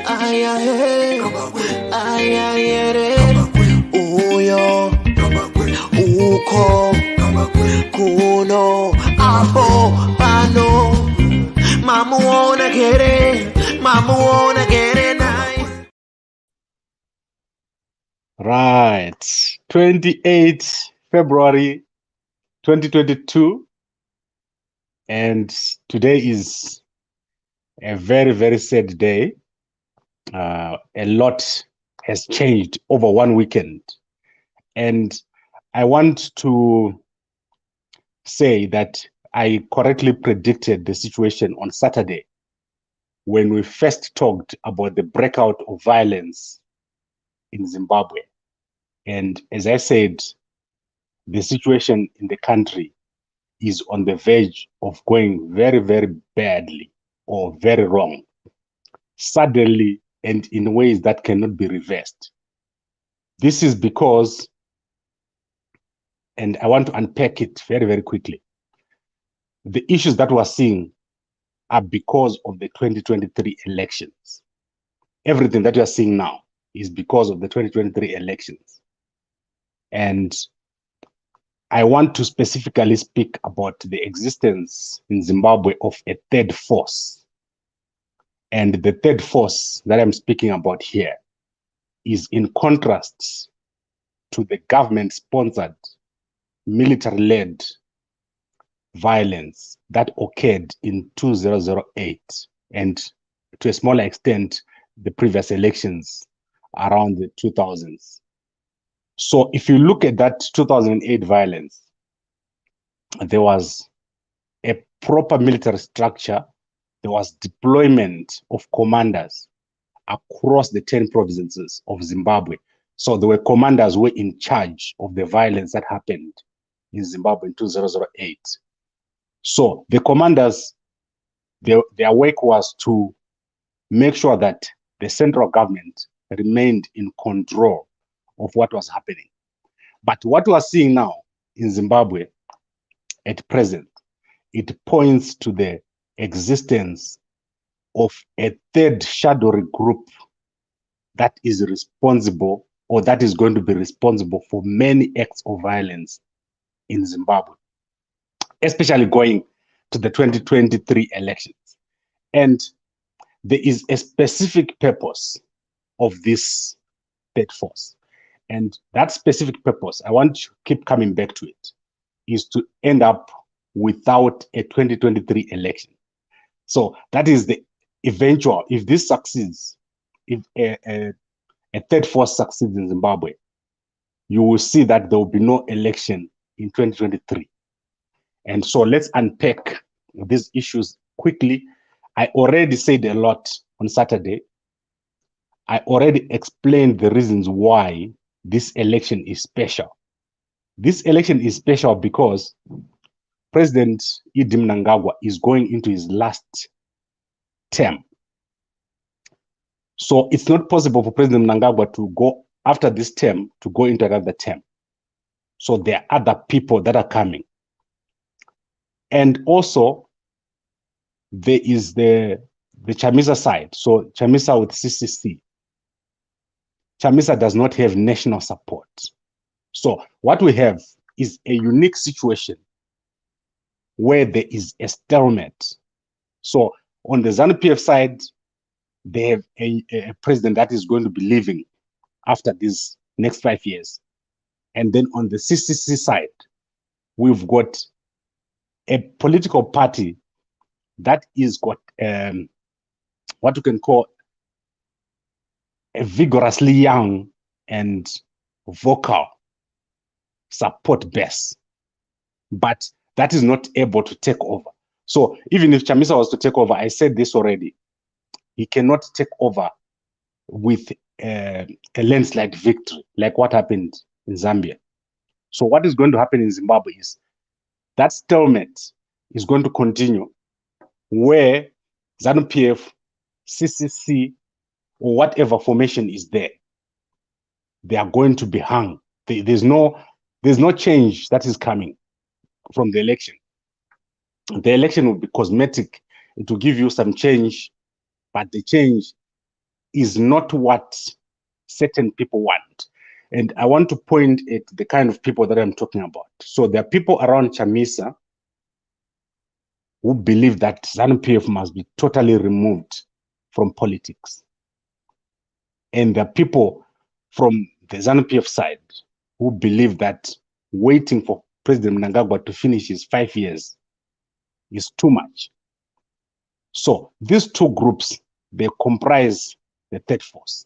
ayahe, ayayere, uyo, uko, kuno, apo, pano, mamuona kere nice. Right, 28 February 2022, and today is a very, very sad day. A lot has changed over one weekend, and I want to say that I correctly predicted the situation on Saturday when we first talked about the breakout of violence in Zimbabwe. And as I said, the situation in the country is on the verge of going very, very badly or very wrong, suddenly and in ways that cannot be reversed. This is because, and I want to unpack it very, very quickly, the issues that we're seeing are because of the 2023 elections. Everything that we are seeing now is because of the 2023 elections. And I want to specifically speak about the existence in Zimbabwe of a third force. And the third force that I'm speaking about here is in contrast to the government-sponsored, military-led violence that occurred in 2008 and to a smaller extent, the previous elections around the 2000s. So if you look at that 2008 violence, there was a proper military structure, there was deployment of commanders across the 10 provinces of Zimbabwe. So there were commanders who were in charge of the violence that happened in Zimbabwe in 2008. So the commanders, their work was to make sure that the central government remained in control of what was happening. But what we are seeing now in Zimbabwe at present, it points to the existence of a third shadowy group that is responsible or that is going to be responsible for many acts of violence in Zimbabwe, especially going to the 2023 elections. And there is a specific purpose of this third force. And that specific purpose, I want to keep coming back to it, is to end up without a 2023 election. So that is the eventual, if this succeeds, if a third force succeeds in Zimbabwe, you will see that there will be no election in 2023. And so let's unpack these issues quickly. I already said a lot on Saturday. I already explained the reasons why this election is special. This election is special because President Idi Mnangagwa is going into his last term. So it's not possible for President Mnangagwa to go after this term to go into another term. So there are other people that are coming. And also, there is the Chamisa side. So Chamisa with CCC. Chamisa does not have national support. So what we have is a unique situation where there is a stalemate. So on the ZANU-PF side, they have a president that is going to be leaving after these next 5 years. And then on the CCC side, we've got a political party that is got what you can call a vigorously young and vocal support base, but that is not able to take over. So even if Chamisa was to take over, I said this already, he cannot take over with a landslide victory like what happened in Zambia. So what is going to happen in Zimbabwe is that stalemate is going to continue where ZANU-PF, CCC, or whatever formation is there, they are going to be hung. There's no change that is coming from the election. The election will be cosmetic. It will give you some change, but the change is not what certain people want. And I want to point at the kind of people that I'm talking about. So there are people around Chamisa who believe that ZANU-PF must be totally removed from politics. And there are people from the ZANU-PF side who believe that waiting for President Mnangagwa to finish his 5 years is too much. So these two groups, they comprise the third force.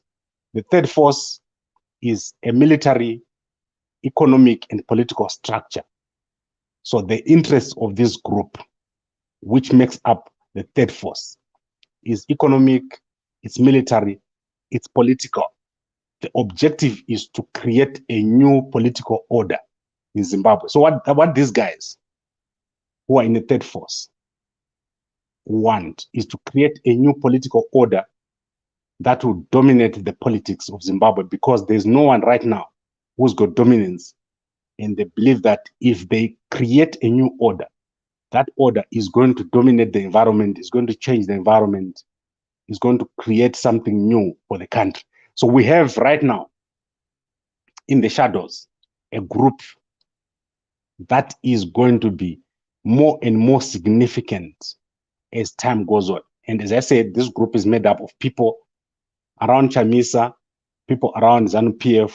The third force is a military, economic, and political structure. So the interests of this group, which makes up the third force, is economic, it's military, it's political. The objective is to create a new political order in Zimbabwe. So what these guys who are in the third force want is to create a new political order that will dominate the politics of Zimbabwe, because there's no one right now who's got dominance. And they believe that if they create a new order, that order is going to dominate the environment, is going to change the environment, is going to create something new for the country. So we have right now in the shadows a group that is going to be more and more significant as time goes on. And as I said, this group is made up of people around Chamisa, people around ZANU-PF,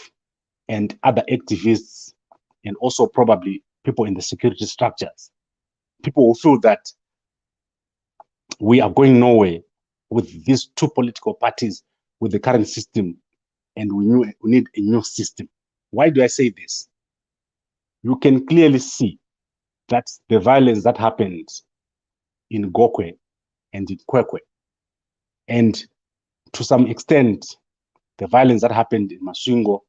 and other activists, and also probably people in the security structures. People will feel that we are going nowhere with these two political parties, with the current system, and we need a new system. Why do I say this? You can clearly see that the violence that happened in Gokwe and in Kwekwe, and to some extent, the violence that happened in Masvingo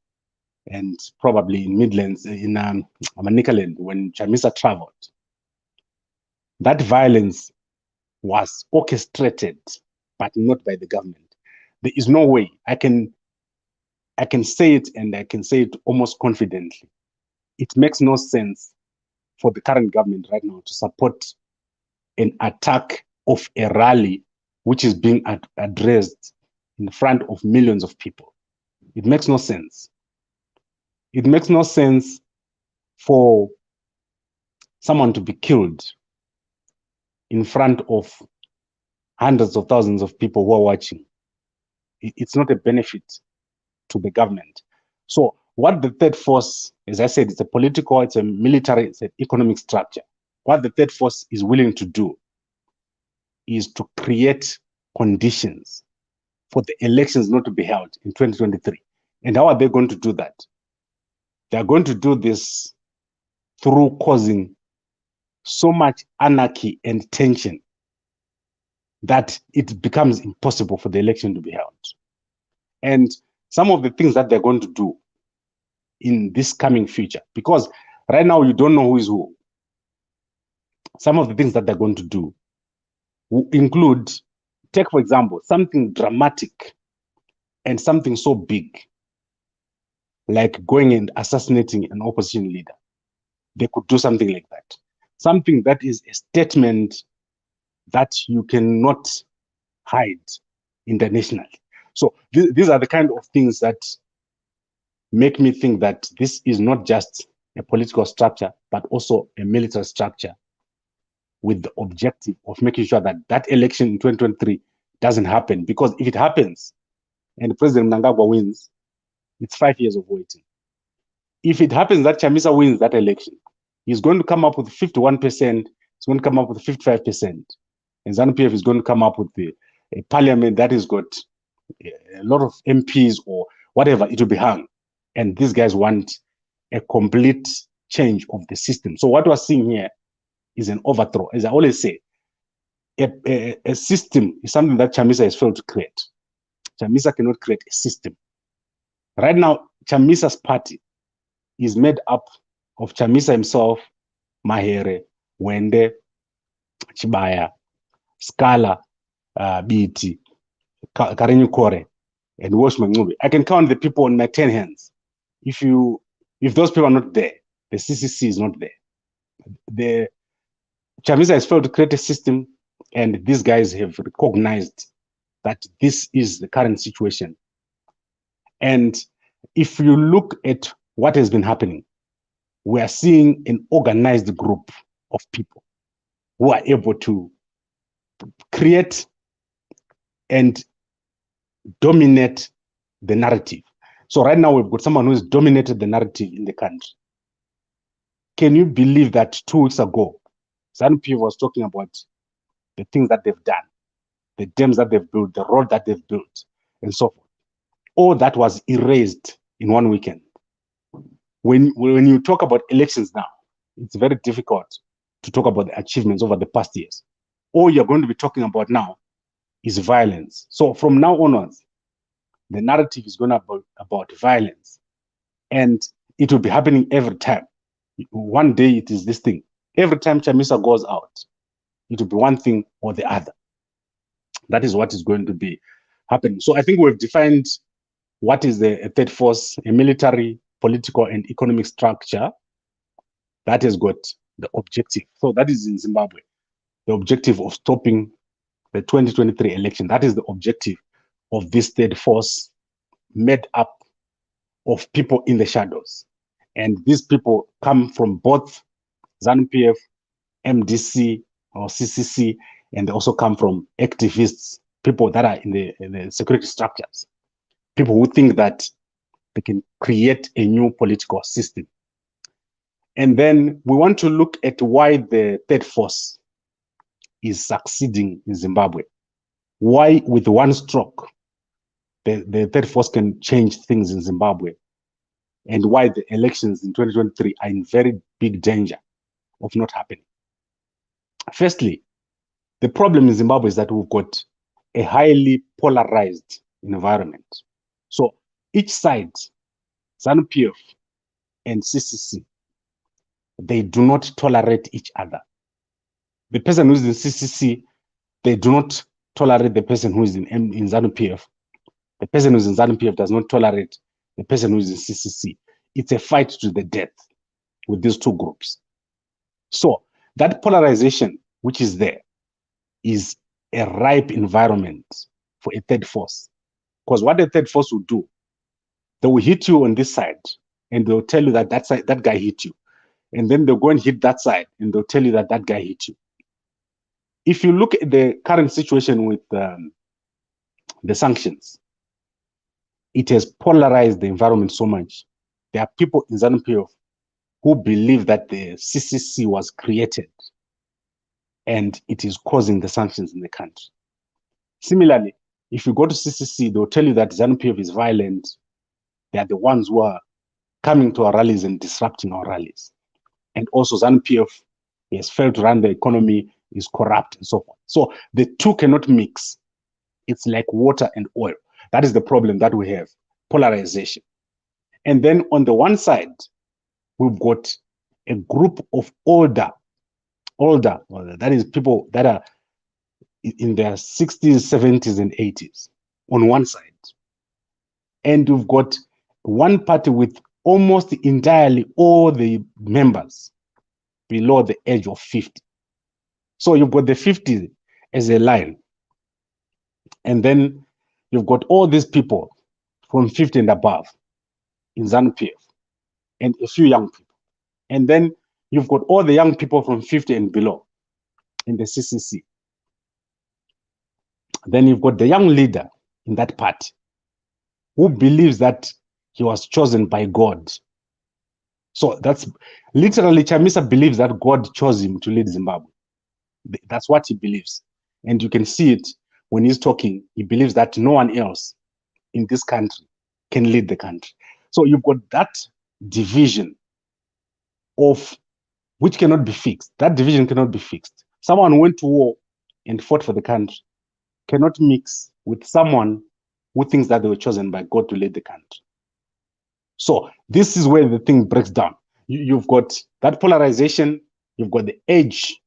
and probably in Midlands, in Manicaland, when Chamisa traveled, that violence was orchestrated, but not by the government. There is no way I can say it, and I can say it almost confidently. It makes no sense for the current government right now to support an attack of a rally which is being addressed in front of millions of people. It makes no sense. It makes no sense for someone to be killed in front of hundreds of thousands of people who are watching. It's not a benefit to the government. So what the third force, as I said, it's a political, it's a military, it's an economic structure. What the third force is willing to do is to create conditions for the elections not to be held in 2023. And how are they going to do that? They are going to do this through causing so much anarchy and tension that it becomes impossible for the election to be held. And some of the things that they're going to do in this coming future, because right now you don't know who is who. Some of the things that they're going to do will include, take for example, something dramatic and something so big, like going and assassinating an opposition leader. They could do something like that. Something that is a statement that you cannot hide internationally. So these are the kind of things that make me think that this is not just a political structure, but also a military structure with the objective of making sure that that election in 2023 doesn't happen. Because if it happens and President Mnangagwa wins, it's 5 years of waiting. If it happens that Chamisa wins that election, he's going to come up with 51%, he's going to come up with 55%. And ZANU-PF is going to come up with a parliament that has got a lot of MPs or whatever, it will be hung. And these guys want a complete change of the system. So what we're seeing here is an overthrow. As I always say, a system is something that Chamisa has failed to create. Chamisa cannot create a system. Right now, Chamisa's party is made up of Chamisa himself, Mahere, Wende, Chibaya, Scala, BT, Karenyu Kore, and Wash Mangube. I can count the people on my 10 hands. If those people are not there, the CCC is not there. Chamisa has failed to create a system, and these guys have recognized that this is the current situation. And if you look at what has been happening, we are seeing an organized group of people who are able to create and dominate the narrative. So right now we've got someone who has dominated the narrative in the country. Can you believe that 2 weeks ago, ZANU-PF was talking about the things that they've done, the dams that they've built, the road that they've built, and so forth? All that was erased in one weekend. When you talk about elections now, it's very difficult to talk about the achievements over the past years. All you're going to be talking about now is violence. So from now onwards, the narrative is going to be about violence. And it will be happening every time. One day it is this thing. Every time Chamisa goes out, it will be one thing or the other. That is what is going to be happening. So I think we've defined what is a third force, a military, political, and economic structure that has got the objective. So that is in Zimbabwe, the objective of stopping the 2023 election. That is the objective of this third force made up of people in the shadows. And these people come from both ZANU-PF, MDC, or CCC, and they also come from activists, people that are in the security structures, people who think that they can create a new political system. And then we want to look at why the third force is succeeding in Zimbabwe. Why, with one stroke, the third force can change things in Zimbabwe, and why the elections in 2023 are in very big danger of not happening. Firstly, the problem in Zimbabwe is that we've got a highly polarized environment. So each side, ZANU-PF and CCC, they do not tolerate each other. The person who's in CCC, they do not tolerate the person who is in ZANU-PF. The person who's in ZANU-PF does not tolerate the person who is in CCC. It's a fight to the death with these two groups. So that polarization, which is there, is a ripe environment for a third force. Because what the third force will do, they will hit you on this side, and they'll tell you that that guy hit you. And then they'll go and hit that side, and they'll tell you that that guy hit you. If you look at the current situation with the sanctions, it has polarized the environment so much. There are people in ZANU-PF who believe that the CCC was created and it is causing the sanctions in the country. Similarly, if you go to CCC, they'll tell you that ZANU-PF is violent. They are the ones who are coming to our rallies and disrupting our rallies. And also ZANU-PF has failed to run the economy, is corrupt, and so forth. So the two cannot mix. It's like water and oil. That is the problem that we have, polarization. And then on the one side, we've got a group of older, that is people that are in their 60s, 70s, and 80s on one side. And we've got one party with almost entirely all the members below the age of 50. So you've got the 50 as a line. And then you've got all these people from 50 and above in ZANU-PF and a few young people. And then you've got all the young people from 50 and below in the CCC. Then you've got the young leader in that party who believes that he was chosen by God. So that's literally, Chamisa believes that God chose him to lead Zimbabwe. That's what he believes. And you can see it when he's talking. He believes that no one else in this country can lead the country. So you've got that division of which cannot be fixed. That division cannot be fixed. Someone who went to war and fought for the country cannot mix with someone who thinks that they were chosen by God to lead the country. So this is where the thing breaks down. You've got that polarization, you've got the age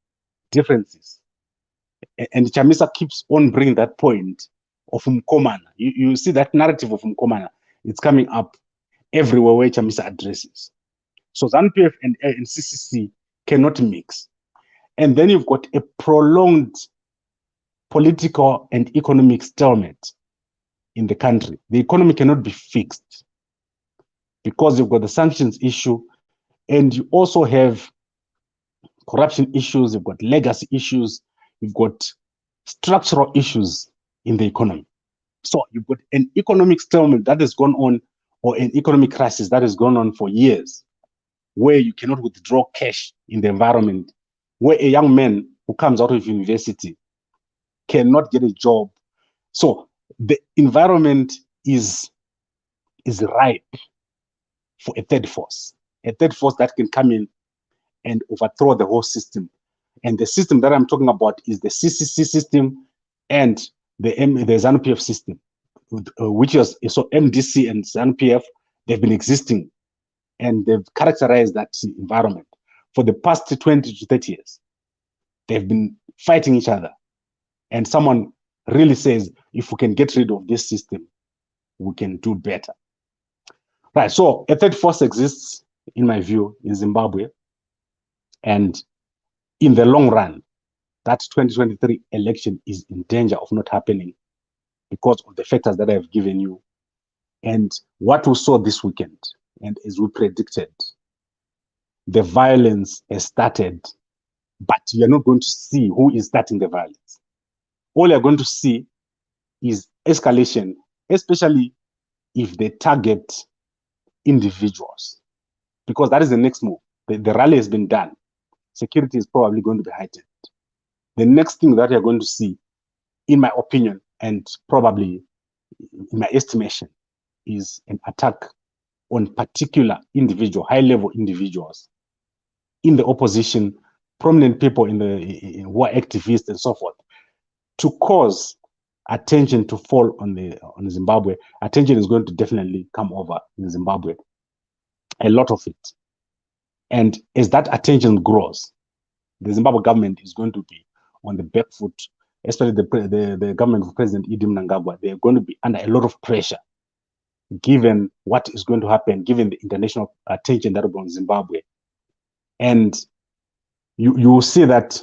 differences. And Chamisa keeps on bringing that point of Mkomana. You see that narrative of Mkomana, it's coming up everywhere where Chamisa addresses. So ZANU-PF and CCC cannot mix. And then you've got a prolonged political and economic stalemate in the country. The economy cannot be fixed because you've got the sanctions issue, and you also have corruption issues, you've got legacy issues, you've got structural issues in the economy. So you've got an economic stalemate that has gone on, or an economic crisis that has gone on for years, where you cannot withdraw cash in the environment, where a young man who comes out of university cannot get a job. So the environment is ripe for a third force that can come in and overthrow the whole system. And the system that I'm talking about is the CCC system and the ZANU-PF system, which is so MDC and ZANU-PF. They've been existing and they've characterized that environment for the past 20 to 30 years. They've been fighting each other. And someone really says, if we can get rid of this system, we can do better. Right, so a third force exists, in my view, in Zimbabwe. And in the long run, that 2023 election is in danger of not happening because of the factors that I've given you. And what we saw this weekend, and as we predicted, the violence has started, but you're not going to see who is starting the violence. All you're going to see is escalation, especially if they target individuals, because that is the next move. The rally has been done. Security is probably going to be heightened. The next thing that you're going to see, in my opinion, and probably in my estimation, is an attack on particular individual, high-level individuals in the opposition, prominent people who are activists and so forth, to cause attention to fall on Zimbabwe. Attention is going to definitely come over in Zimbabwe, a lot of it. And as that attention grows, the Zimbabwe government is going to be on the back foot, especially the government of President Idi Mnangagwa. They're going to be under a lot of pressure, given what is going to happen, given the international attention that will be on Zimbabwe. And you will see that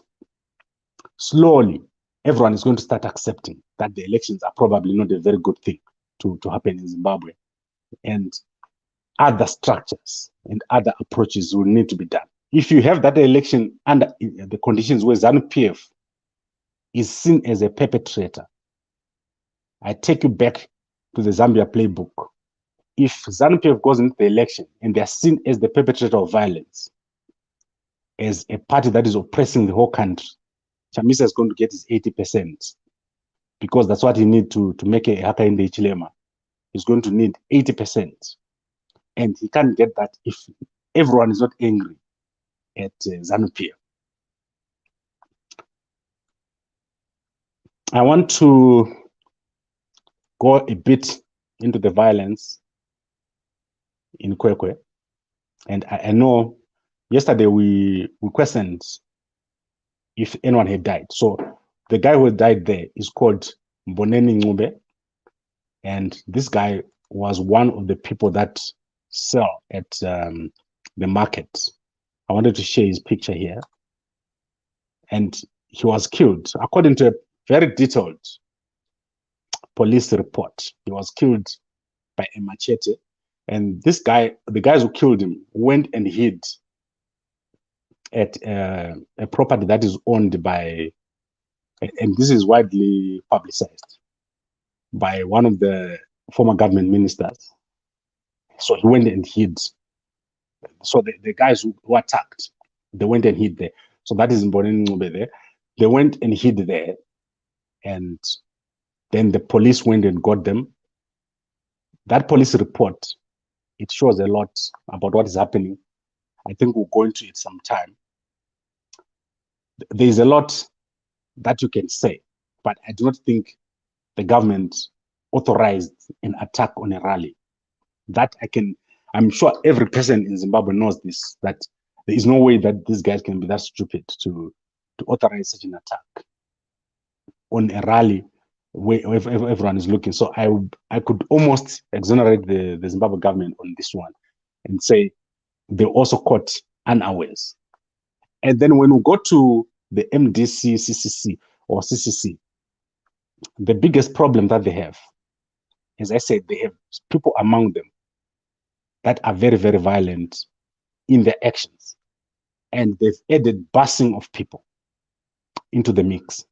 slowly, everyone is going to start accepting that the elections are probably not a very good thing to happen in Zimbabwe. And other structures and other approaches will need to be done. If you have that election under the conditions where ZANU-PF is seen as a perpetrator, I take you back to the Zambia playbook. If ZANU-PF goes into the election and they are seen as the perpetrator of violence, as a party that is oppressing the whole country, Chamisa is going to get his 80%, because that's what he needs to make a Hakainde Hichilema. He's going to need 80%. And he can't get that if everyone is not angry at ZANU-PF. I want to go a bit into the violence in Kwekwe. And I know yesterday we questioned if anyone had died. So the guy who died there is called Mboneni Ngube. And this guy was one of the people that sell at the market. I wanted to share his picture here. And he was killed, according to a very detailed police report. He was killed by a machete. And this guy, the guys who killed him, went and hid at a property that is owned by, and this is widely publicized, by one of the former government ministers. So he went and hid. So the guys who attacked, they went and hid there. So that is Mboneni Ngube there. They went and hid there. And then the police went and got them. That police report, it shows a lot about what is happening. I think we'll go into it sometime. There is a lot that you can say, but I do not think the government authorized an attack on a rally. That I'm sure every person in Zimbabwe knows this, that there is no way that these guys can be that stupid to authorize such an attack on a rally where everyone is looking. So I could almost exonerate the Zimbabwe government on this one and say they also caught unawares. And then when we go to the MDC, CCC, or CCC, the biggest problem that they have, as I said, they have people among them that are very, very violent in their actions. And they've added busing of people into the mix.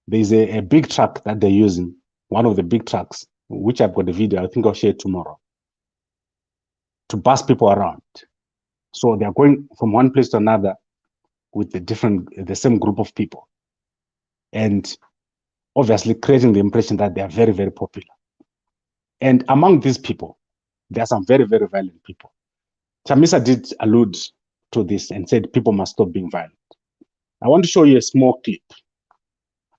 There's a big truck that they're using, one of the big trucks, which I've got a video, I think I'll share it tomorrow, to bus people around. So they're going from one place to another with the same group of people. And obviously creating the impression that they are very, very popular. And among these people, there are some very, very violent people. Chamisa did allude to this and said people must stop being violent. I want to show you a small clip.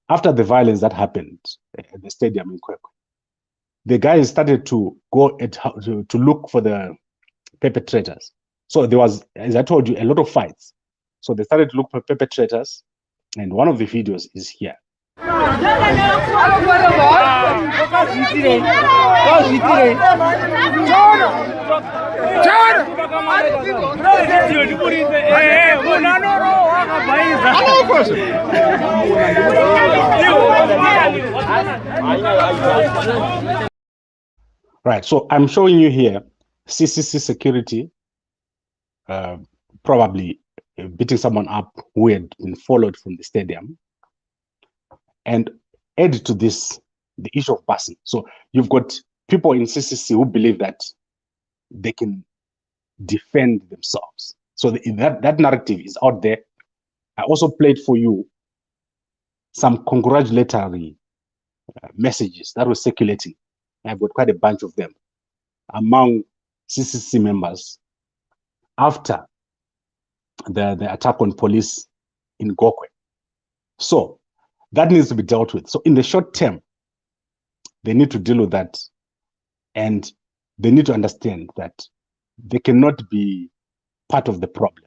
After the violence that happened at the stadium in Kwekwe, the guys started to go to look for the perpetrators. So there was, as I told you, a lot of fights. So they started to look for perpetrators, and one of the videos is here. Right, so I'm showing you here CCC security probably beating someone up who had been followed from the stadium. And add to this the issue of busing. So you've got people in CCC who believe that they can defend themselves. So that narrative is out there. I also played for you some congratulatory messages that were circulating. I've got quite a bunch of them among CCC members after the attack on police in Gokwe. So that needs to be dealt with. So in the short term, they need to deal with that. And they need to understand that they cannot be part of the problem.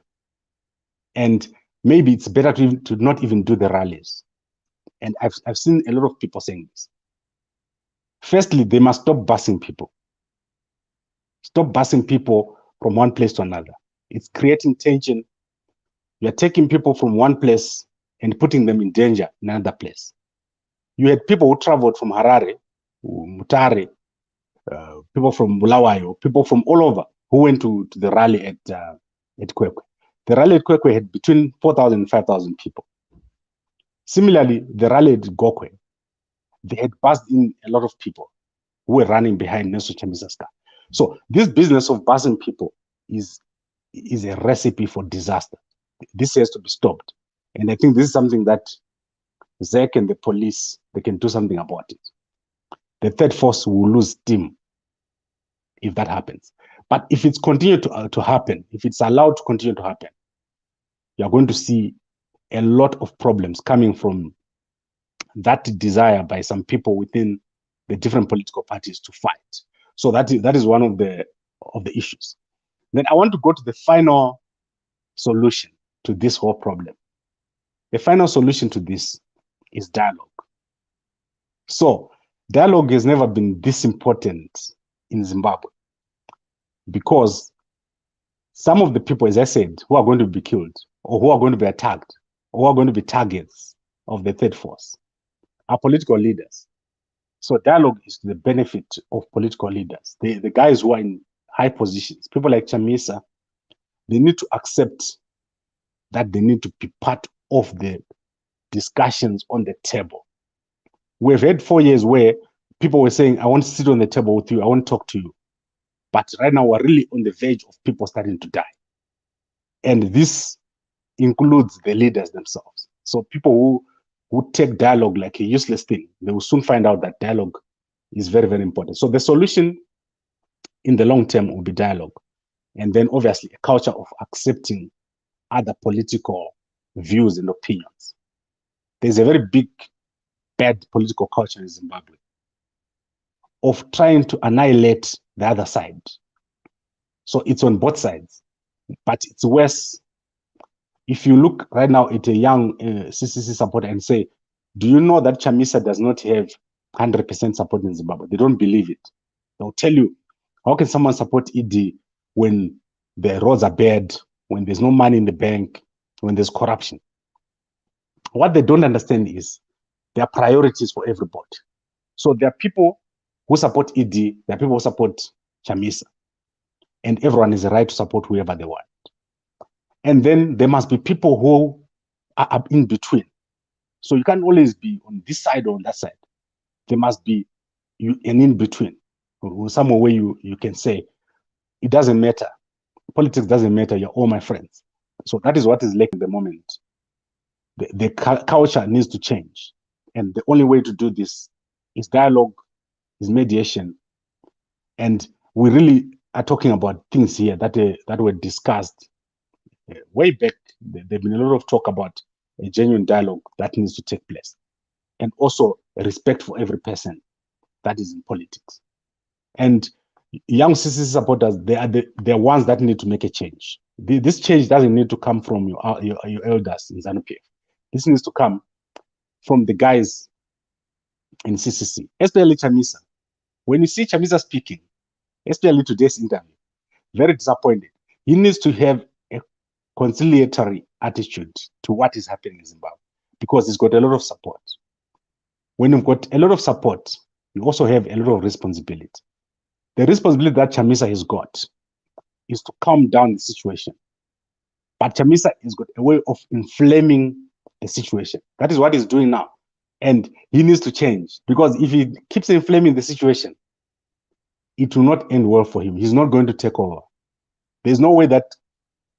And maybe it's better to not even do the rallies. And I've seen a lot of people saying this. Firstly, they must stop busing people. Stop busing people from one place to another. It's creating tension. You're taking people from one place and putting them in danger in another place. You had people who traveled from Harare, Mutare, people from Bulawayo, people from all over who went to the rally at Kwekwe. The rally at Kwekwe had between 4,000 and 5,000 people. Similarly, the rally at Gokwe, they had bussed in a lot of people who were running behind Nelson Chamisa's car. So this business of bussing people is a recipe for disaster. This has to be stopped. And I think this is something that ZEC and the police, they can do something about it. The third force will lose steam if that happens. But if it's continued to happen, if it's allowed to continue to happen, you're going to see a lot of problems coming from that desire by some people within the different political parties to fight. So that is one of the issues. Then I want to go to the final solution to this whole problem. The final solution to this is dialogue. So dialogue has never been this important in Zimbabwe because some of the people, as I said, who are going to be killed or who are going to be attacked or who are going to be targets of the third force are political leaders. So dialogue is to the benefit of political leaders. The guys who are in high positions, people like Chamisa, they need to accept that they need to be part of the discussions on the table. We've had 4 years where people were saying, I want to sit on the table with you, I want to talk to you. But right now we're really on the verge of people starting to die. And this includes the leaders themselves. So people who take dialogue like a useless thing, they will soon find out that dialogue is very, very important. So the solution in the long term will be dialogue. And then obviously a culture of accepting other political views and opinions. There's a very big, bad political culture in Zimbabwe of trying to annihilate the other side. So it's on both sides, but it's worse. If you look right now at a young CCC supporter and say, do you know that Chamisa does not have 100% support in Zimbabwe? They don't believe it. They'll tell you, how can someone support ED when the roads are bad, when there's no money in the bank, when there's corruption? What they don't understand is there are priorities for everybody. So there are people who support ED, there are people who support Chamisa, and everyone has a right to support whoever they want. And then there must be people who are up in between. So you can't always be on this side or on that side. There must be an in between, or somewhere where you can say, it doesn't matter. Politics doesn't matter. You're all my friends. So that is what is lacking at the moment. The culture needs to change. And the only way to do this is dialogue, is mediation. And we really are talking about things here that were discussed way back. There's been a lot of talk about a genuine dialogue that needs to take place. And also respect for every person that is in politics. And young CCC supporters, they're ones that need to make a change. This change doesn't need to come from your elders in ZANU-PF. This needs to come from the guys in CCC, especially Chamisa. When you see Chamisa speaking, especially today's interview, very disappointed. He needs to have a conciliatory attitude to what is happening in Zimbabwe because he's got a lot of support. When you've got a lot of support, you also have a lot of responsibility. The responsibility that Chamisa has got is to calm down the situation. But Chamisa has got a way of inflaming the situation. That is what he's doing now. And he needs to change because if he keeps inflaming the situation, it will not end well for him. He's not going to take over. There's no way that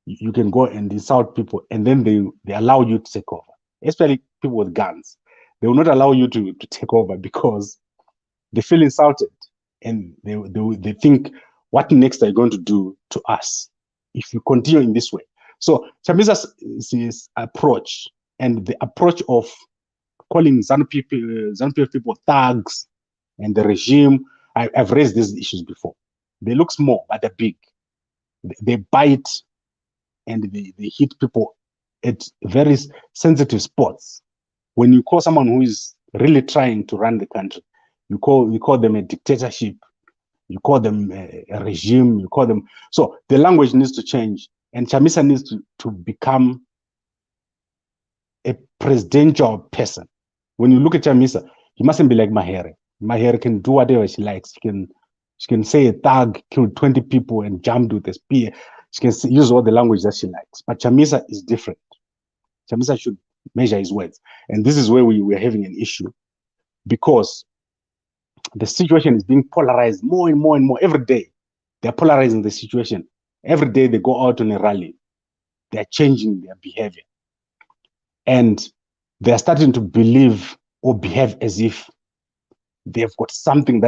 you can go and insult people and then they allow you to take over, especially people with guns. They will not allow you to take over because they feel insulted and they think, what next are you going to do to us if you continue in this way? So Chamisa's approach and the approach of calling ZANU-PF people thugs and the regime, I've raised these issues before. They look small, but they're big. They bite and they hit people at very sensitive spots. When you call someone who is really trying to run the country, you call them a dictatorship, you call them a regime, you call them. So the language needs to change, and Chamisa needs to become a presidential person. When you look at Chamisa, he mustn't be like Mahere. Mahere can do whatever she likes. She can say a thug killed 20 people and jumped with a spear. She can use all the language that she likes. But Chamisa is different. Chamisa should measure his words. And this is where we're having an issue because the situation is being polarized more and more and more every day. They're polarizing the situation. Every day they go out on a rally. They're changing their behavior. And they're starting to believe or behave as if they've got something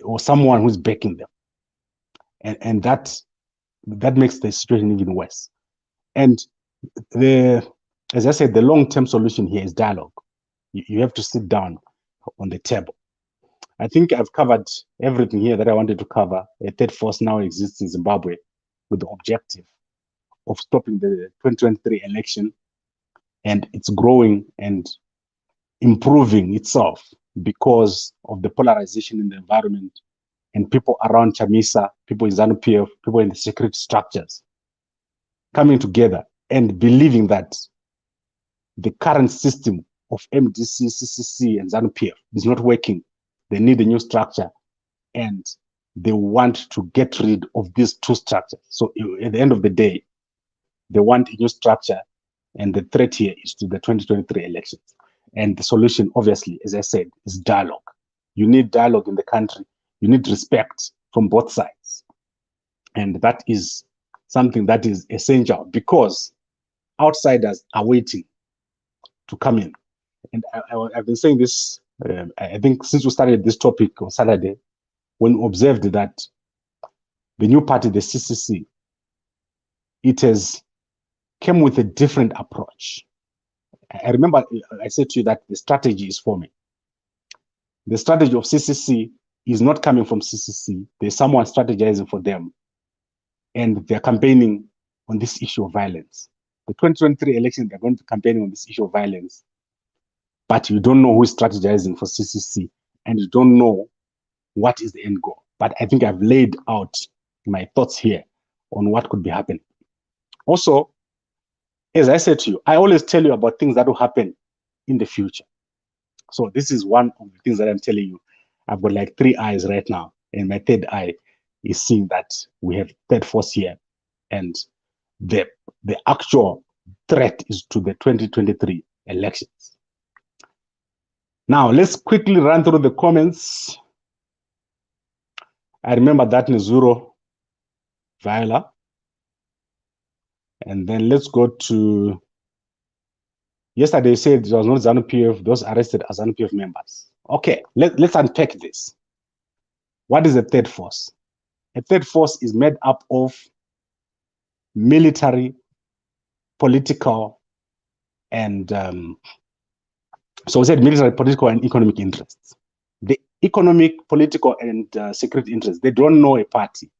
or someone who's backing them. And that makes the situation even worse. And as I said, the long-term solution here is dialogue. You have to sit down on the table. I think I've covered everything here that I wanted to cover. A third force now exists in Zimbabwe with the objective of stopping the 2023 election, and it's growing and improving itself because of the polarization in the environment and people around Chamisa, people in ZANU-PF, people in the security structures coming together and believing that the current system of MDC, CCC, and ZANU-PF is not working. They need a new structure, and they want to get rid of these two structures. So at the end of the day, they want a new structure, and the threat here is to the 2023 elections. And the solution, obviously, as I said, is dialogue. You need dialogue in the country. You need respect from both sides. And that is something that is essential because outsiders are waiting to come in. And I've been saying this, I think since we started this topic on Saturday, when we observed that the new party, the CCC, it has came with a different approach. I remember I said to you that the strategy is forming. The strategy of CCC is not coming from CCC. There's someone strategizing for them. And they're campaigning on this issue of violence. The 2023 election, they're going to campaign on this issue of violence. But you don't know who is strategizing for CCC. And you don't know what is the end goal. But I think I've laid out my thoughts here on what could be happening. Also, as I said to you, I always tell you about things that will happen in the future. So this is one of the things that I'm telling you. I've got like 3 eyes right now, and my third eye is seeing that we have third force here, and the actual threat is to the 2023 elections. Now let's quickly run through the comments. I remember that Nzuro Viola. And then let's go to, yesterday said it was not ZANU-PF, those arrested as ZANU-PF members. Okay, let's unpack this. What is a third force? A third force is made up of military, political, and so we said military, political, and economic interests. The economic, political, and security interests, they don't know a party.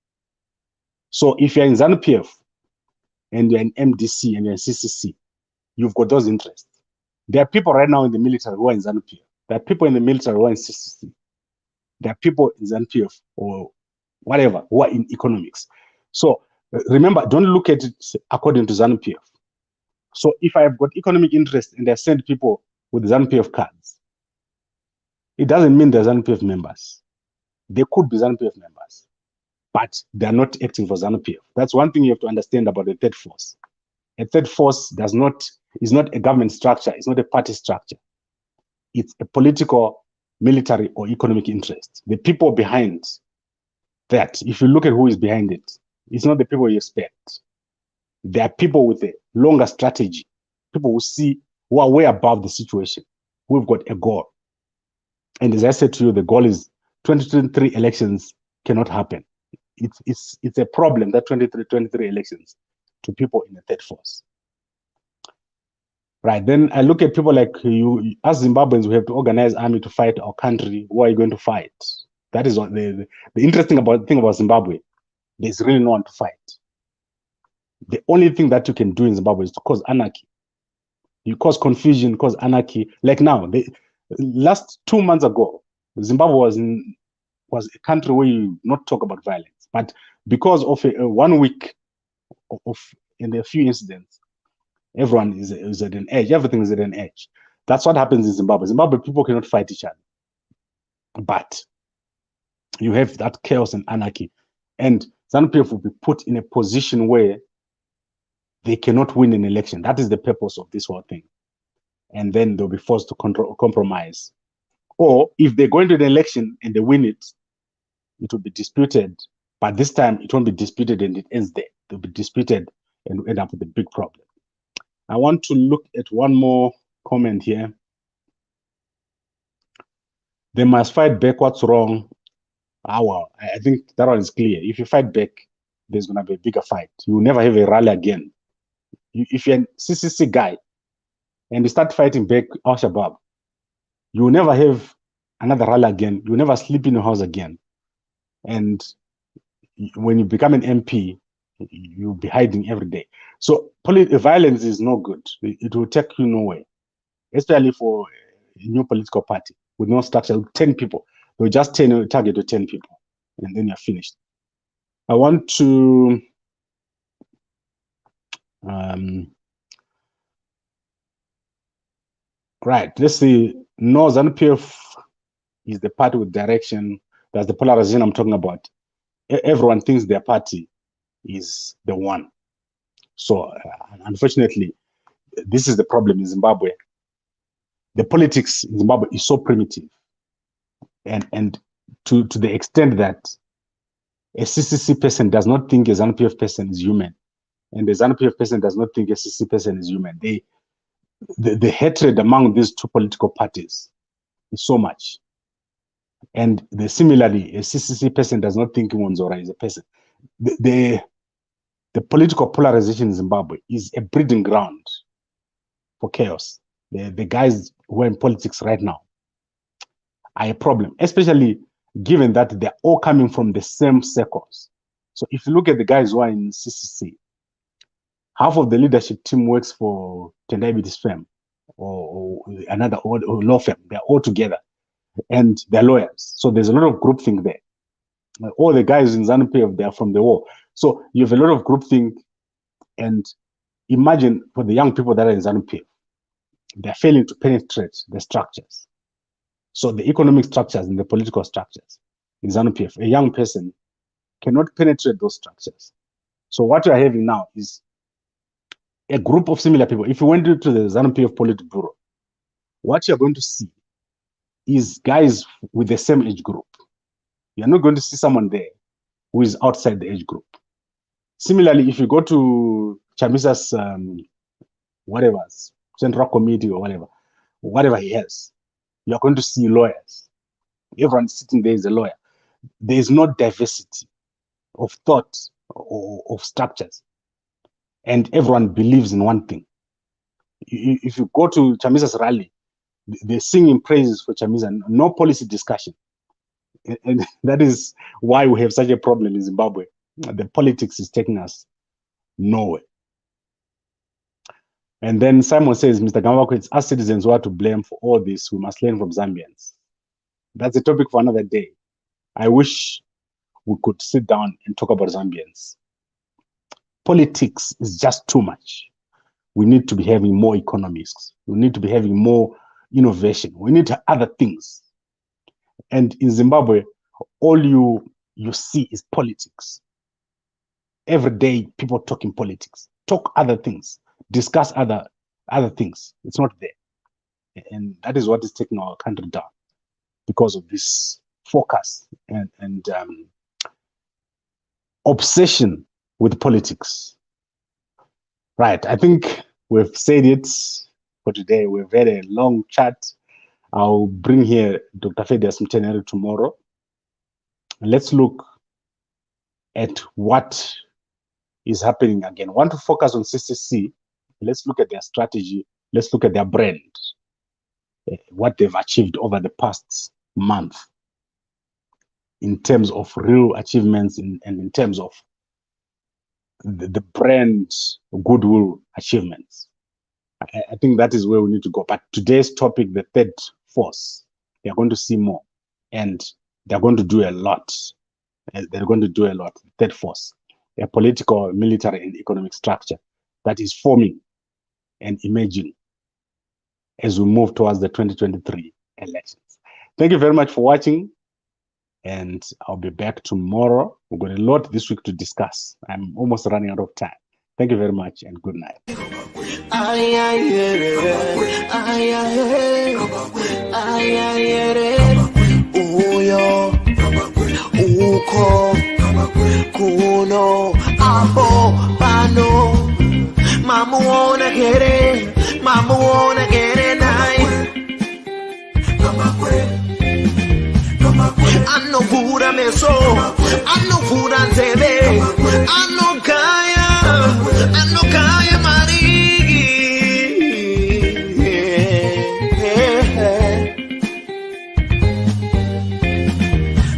So if you're in ZANU-PF and you're in MDC and you're in CCC, you've got those interests. There are people right now in the military who are in ZANU-PF. There are people in the military who are in CCC. There are people in ZANU-PF or whatever who are in economics. So remember, don't look at it according to ZANU-PF. So if I've got economic interest and I send people with ZANU-PF cards, it doesn't mean they're ZANU-PF members. They could be ZANU-PF members, but they're not acting for ZANU-PF. That's one thing you have to understand about the third force. A third force is not a government structure. It's not a party structure. It's a political, military, or economic interest. The people behind that, if you look at who is behind it, it's not the people you expect. There are people with a longer strategy, people who are way above the situation, who've got a goal. And as I said to you, the goal is 2023 elections cannot happen. It's a problem that 2023 elections to people in the third force. Right, then I look at people like you, as Zimbabweans, we have to organize army to fight our country. Who are you going to fight? That is what the interesting thing about Zimbabwe. There's really no one to fight. The only thing that you can do in Zimbabwe is to cause anarchy. You cause confusion, cause anarchy. Like now, last 2 months ago, Zimbabwe was a country where you not talk about violence. But because of a 1 week in a few incidents, everyone is at an edge. Everything is at an edge. That's what happens in Zimbabwe. Zimbabwe people cannot fight each other. But you have that chaos and anarchy. And ZANU-PF will be put in a position where they cannot win an election. That is the purpose of this whole thing. And then they'll be forced to compromise. Or if they go into the election and they win it, it will be disputed. But this time, it won't be disputed and it ends there. It will be disputed and end up with a big problem. I want to look at one more comment here. They must fight back. What's wrong? Well, I think that one is clear. If you fight back, there's going to be a bigger fight. You will never have a rally again. If you're a CCC guy and you start fighting back Al-Shabaab, you will never have another rally again. You will never sleep in your house again. And when you become an MP, you'll be hiding every day. So violence is no good. It will take you nowhere, especially for a new political party with no structure, with 10 people. They'll just target to 10 people, and then you're finished. I want to right, let's see. No, ZANU-PF is the party with direction. That's the polarization I'm talking about. Everyone thinks their party is the one. So unfortunately, this is the problem in Zimbabwe. The politics in Zimbabwe is so primitive. And to the extent that a CCC person does not think a ZANU-PF person is human, and the ZANU-PF person does not think a CCC person is human. The hatred among these two political parties is so much. And similarly, a CCC person does not think Monzora is a person. The political polarization in Zimbabwe is a breeding ground for chaos. The guys who are in politics right now are a problem, especially given that they're all coming from the same circles. So if you look at the guys who are in CCC, half of the leadership team works for Tendaibitis firm or another or law firm. They're all together and they're lawyers. So there's a lot of groupthink there. All the guys in ZANU-PF, they're from the war. So you have a lot of groupthink. And imagine for the young people that are in ZANU-PF, they're failing to penetrate the structures. So the economic structures and the political structures in ZANU-PF, a young person cannot penetrate those structures. So what we are having now is a group of similar people. If you went into the ZANU-PF Politburo, what you're going to see is guys with the same age group. You're not going to see someone there who is outside the age group. Similarly, if you go to Chamisa's whatever, central committee or whatever he has, you're going to see lawyers. Everyone sitting there is a lawyer. There is no diversity of thought or of structures. And everyone believes in one thing. If you go to Chamisa's rally, they're singing praises for Chamisa, no policy discussion. And that is why we have such a problem in Zimbabwe. The politics is taking us nowhere. And then Simon says, Mr. Gamawako, it's us citizens who are to blame for all this. We must learn from Zambians. That's a topic for another day. I wish we could sit down and talk about Zambians. Politics is just too much. We need to be having more economists. We need to be having more innovation. We need other things. And in Zimbabwe, all you see is politics. Every day, people talking politics. Talk other things. Discuss other things. It's not there. And that is what is taking our country down because of this focus and obsession with politics. Right, I think we've said it for today. We've had a long chat. I'll bring here Dr. Fedias Mtenere tomorrow. Let's look at what is happening again. I want to focus on CCC. Let's look at their strategy. Let's look at their brand, what they've achieved over the past month in terms of real achievements and in terms of the brand goodwill achievements. I think that is where we need to go. But today's topic, the third force, they're going to see more and they're going to do a lot. They're going to do a lot. Third force, a political, military, and economic structure that is forming and emerging as we move towards the 2023 elections. Thank you very much for watching. And I'll be back tomorrow. We've got a lot this week to discuss. I'm almost running out of time. Thank you very much and good night. Anovura meso, anovura nzebe, anokaya marigi.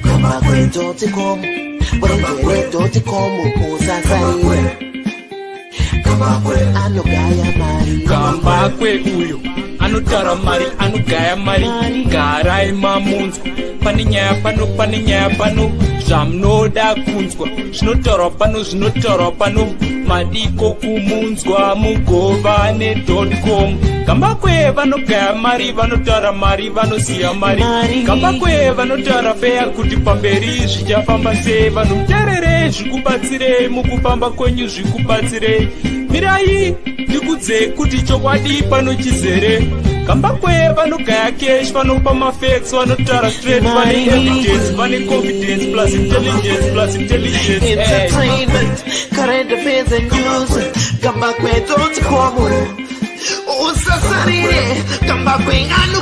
Kamba kwe doti komu, wengere doti komu usasai. Kamba kwe anokaya marigi. Kamba kwe uyo, anotara mari, anogaya mari, garai mamunzwa. Pane nyaya pano zvamunoda kunzwa, zvinotaurwa pano madiko kumunzwa mugova ne.com. Kamba kwe vanogaya mari, vanotaura mari, vanosiya mari. Kamba kwe vanotaura feya kuti pamberi zvichafamba sei, vanomuterere zvikubatsirei mukufamba kwenyu zvikubatsirei. Mirai ndikudze kuti chokwadi pano chizere. Kamba kwe vanogaya cash, vanopa mafacts, vanotaura straight, vane evidence, vane confidence plus intelligence plus intelligence. Entertainment, current affairs and news. Kamba kwe doti komu usasarire. Kamba kwe